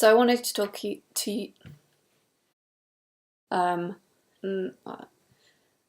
So I wanted to talk to you.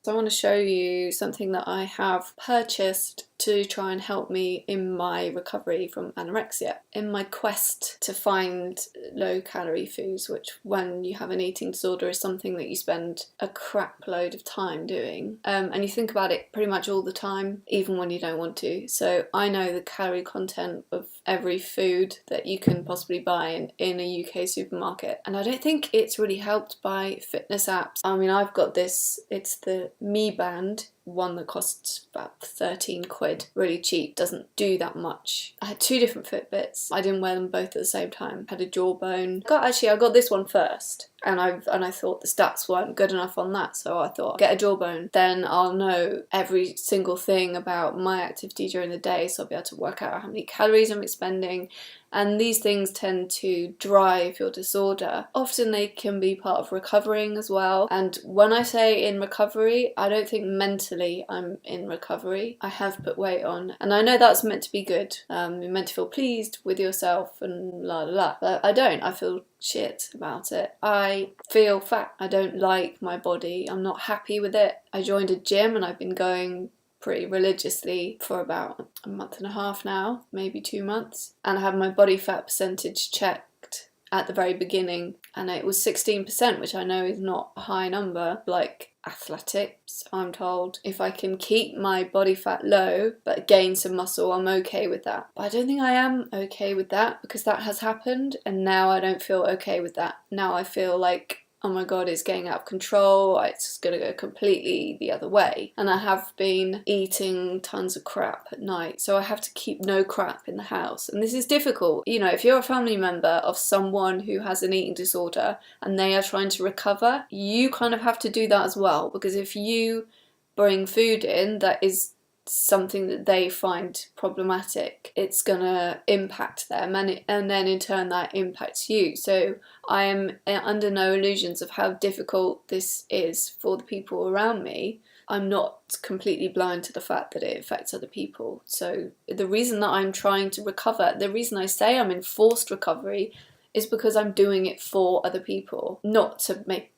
So I want to show you something that I have purchased to try and help me in my recovery from anorexia. In my quest to find low-calorie foods, which when you have an eating disorder is something that you spend a crap load of time doing. And you think about it pretty much all the time, even when you don't want to. So I know the calorie content of every food that you can possibly buy in a UK supermarket. And I don't think it's really helped by fitness apps. I mean, I've got this, it's the Mi Band, one that costs about 13 quid, really cheap, doesn't do that much. I had two different Fitbits. I didn't wear them both at the same time. Had a Jawbone. I got this one first, and I thought the stats weren't good enough on that, so I thought, get a Jawbone, then I'll know every single thing about my activity during the day, so I'll be able to work out how many calories I'm expending. And these things tend to drive your disorder. Often they can be part of recovering as well. And when I say in recovery, I don't think mentally I'm in recovery. I have put weight on. And I know that's meant to be good. You're meant to feel pleased with yourself and la la la. But I don't. I feel shit about it. I feel fat. I don't like my body. I'm not happy with it. I joined a gym and I've been going pretty religiously for about a month and a half now, maybe 2 months, and I had my body fat percentage checked at the very beginning and it was 16%, which I know is not a high number, like athletics, I'm told. If I can keep my body fat low but gain some muscle, I'm okay with that. But I don't think I am okay with that because that has happened and now I don't feel okay with that. Now I feel like, oh my god, it's getting out of control, it's going to go completely the other way. And I have been eating tons of crap at night, so I have to keep no crap in the house. And this is difficult. You know, if you're a family member of someone who has an eating disorder and they are trying to recover, you kind of have to do that as well, because if you bring food in that is something that they find problematic, it's gonna impact them, and then in turn that impacts you. So I am under no illusions of how difficult this is for the people around me. I'm not completely blind to the fact that it affects other people. So the reason that I'm trying to recover, the reason I say I'm in forced recovery, is because I'm doing it for other people, not to make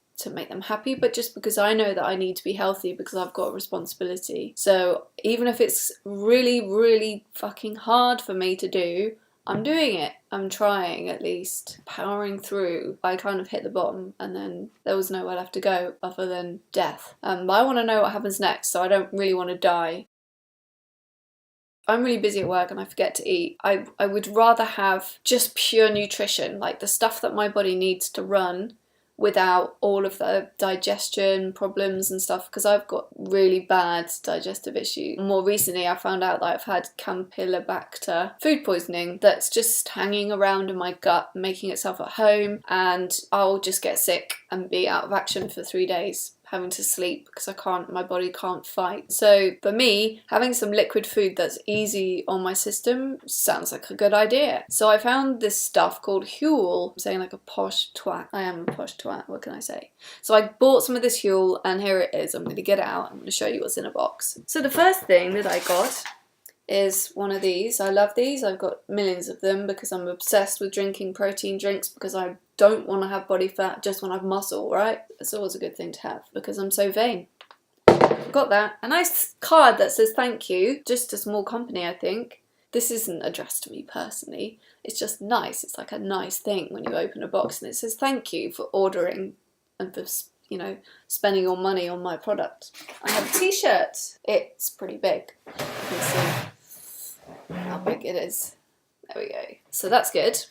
them happy, but just because I know that I need to be healthy because I've got a responsibility. So even if it's really, really fucking hard for me to do, I'm doing it. I'm trying, at least, powering through. I kind of hit the bottom and then there was nowhere left to go other than death. But I want to know what happens next, so I don't really want to die. I'm really busy at work and I forget to eat. I would rather have just pure nutrition, like the stuff that my body needs to run, without all of the digestion problems and stuff, because I've got really bad digestive issues. More recently I found out that I've had Campylobacter food poisoning that's just hanging around in my gut, making itself at home, and I'll just get sick and be out of action for 3 days, having to sleep because my body can't fight. So for me, having some liquid food that's easy on my system sounds like a good idea. So I found this stuff called Huel. I'm saying like a posh twat. I am a posh twat, what can I say? So I bought some of this Huel and here it is. I'm going to get it out. I'm going to show you what's in a box. So the first thing that I got is one of these. I love these. I've got millions of them because I'm obsessed with drinking protein drinks because I don't want to have body fat, just want to have muscle, right? It's always a good thing to have because I'm so vain. Got that. A nice card that says thank you. Just a small company, I think. This isn't addressed to me personally. It's just nice. It's like a nice thing when you open a box and it says thank you for ordering and for, you know, spending your money on my product. I have a t-shirt. It's pretty big. You can see how big it is. There we go. So that's good.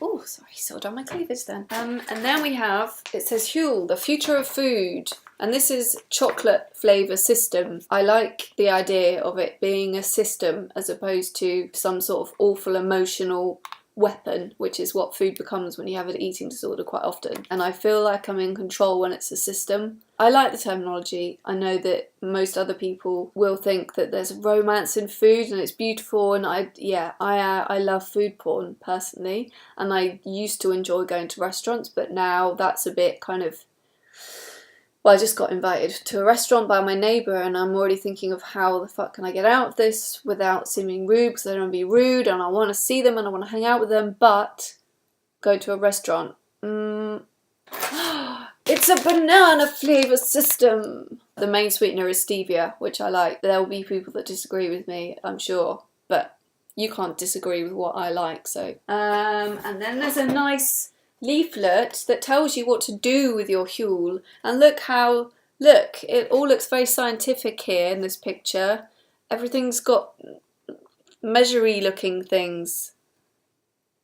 Oh, sorry, saw down my cleavage then. And then we have, it says Huel, the future of food. And this is chocolate flavour system. I like the idea of it being a system as opposed to some sort of awful emotional weapon, which is what food becomes when you have an eating disorder quite often. And I feel like I'm in control when it's a system. I like the terminology. I know that most other people will think that there's romance in food and it's beautiful, and I love food porn personally, and I used to enjoy going to restaurants, but now that's a bit kind of, well, I just got invited to a restaurant by my neighbour and I'm already thinking of how the fuck can I get out of this without seeming rude, because I don't want to be rude and I want to see them and I want to hang out with them, but go to a restaurant. It's a banana flavour system. The main sweetener is stevia, which I like. There will be people that disagree with me, I'm sure, but you can't disagree with what I like. So, and then there's a nice leaflet that tells you what to do with your Huel. And look, it all looks very scientific here in this picture. Everything's got measury looking things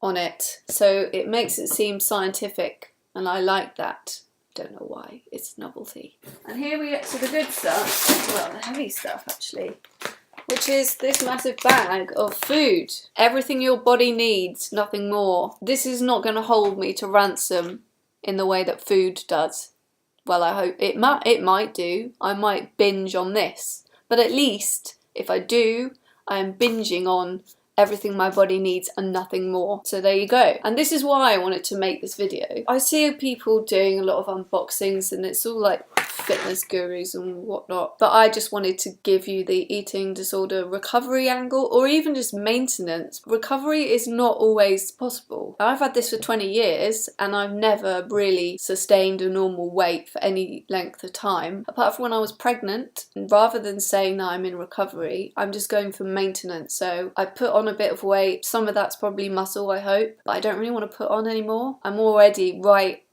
on it, so it makes it seem scientific, and I like that. Don't know why, it's novelty. And here we get to the good stuff, well, the heavy stuff actually, which is this massive bag of food. Everything your body needs, nothing more. This is not going to hold me to ransom in the way that food does. Well, I hope it might do. I might binge on this, but at least if I do, I am binging on everything my body needs and nothing more. So there you go. And this is why I wanted to make this video. I see people doing a lot of unboxings and it's all like fitness gurus and whatnot, but I just wanted to give you the eating disorder recovery angle, or even just maintenance. Recovery is not always possible. I've had this for 20 years and I've never really sustained a normal weight for any length of time, apart from when I was pregnant. And rather than saying that I'm in recovery, I'm just going for maintenance. So I put on a bit of weight. Some of that's probably muscle, I hope, but I don't really want to put on anymore. I'm already right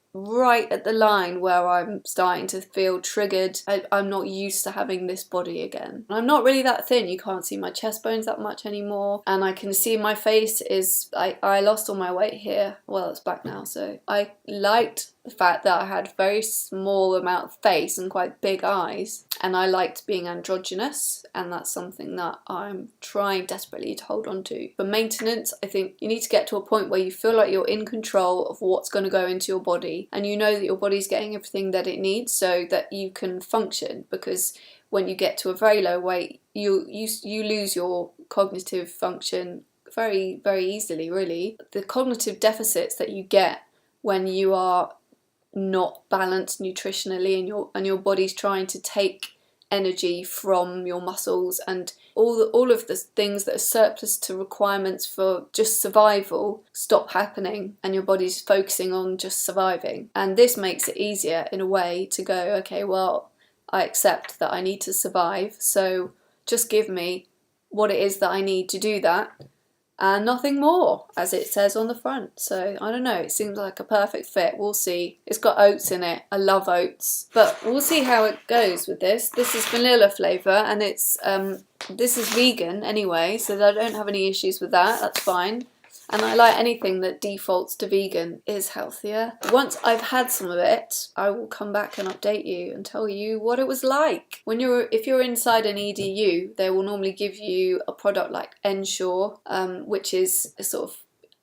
at the line where I'm starting to feel triggered. I'm not used to having this body again. I'm not really that thin. You can't see my chest bones that much anymore, and I can see my face is, I lost all my weight here. Well, it's back now. So I liked the fact that I had very small amount of face and quite big eyes, and I liked being androgynous, and that's something that I'm trying desperately to hold on to. For maintenance, I think you need to get to a point where you feel like you're in control of what's going to go into your body, and you know that your body's getting everything that it needs so that you can function, because when you get to a very low weight, you lose your cognitive function very, very easily, really. The cognitive deficits that you get when you are not balanced nutritionally and your body's trying to take energy from your muscles, and all of the things that are surplus to requirements for just survival stop happening, and your body's focusing on just surviving. And this makes it easier in a way to go, okay, well, I accept that I need to survive, so just give me what it is that I need to do that, and nothing more, as it says on the front. So I don't know, it seems like a perfect fit. We'll see. It's got oats in it. I love oats, but we'll see how it goes with this. This is vanilla flavour, and it's this is vegan anyway, so I don't have any issues with that. That's fine. And I like anything that defaults to vegan is healthier. Once I've had some of it, I will come back and update you and tell you what it was like. If you're inside an EDU, they will normally give you a product like Ensure, which is a sort of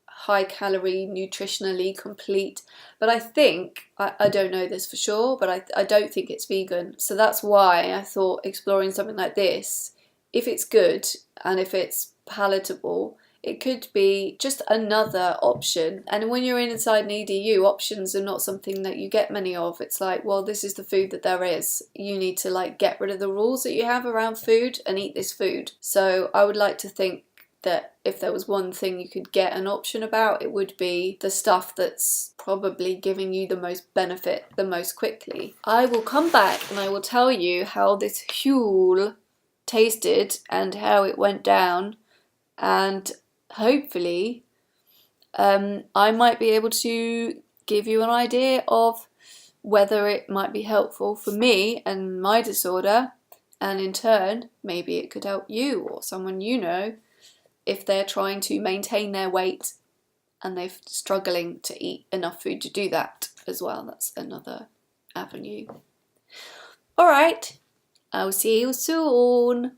high calorie, nutritionally complete. But I think, I don't know this for sure, but I don't think it's vegan. So that's why I thought exploring something like this, if it's good and if it's palatable, it could be just another option. And when you're inside an EDU, options are not something that you get many of. It's like, well, this is the food that there is. You need to like get rid of the rules that you have around food and eat this food. So I would like to think that if there was one thing you could get an option about, it would be the stuff that's probably giving you the most benefit the most quickly. I will come back and I will tell you how this Huel tasted and how it went down, and hopefully I might be able to give you an idea of whether it might be helpful for me and my disorder, and in turn maybe it could help you or someone you know if they're trying to maintain their weight and they're struggling to eat enough food to do that as well. That's another avenue. Alright, I'll see you soon.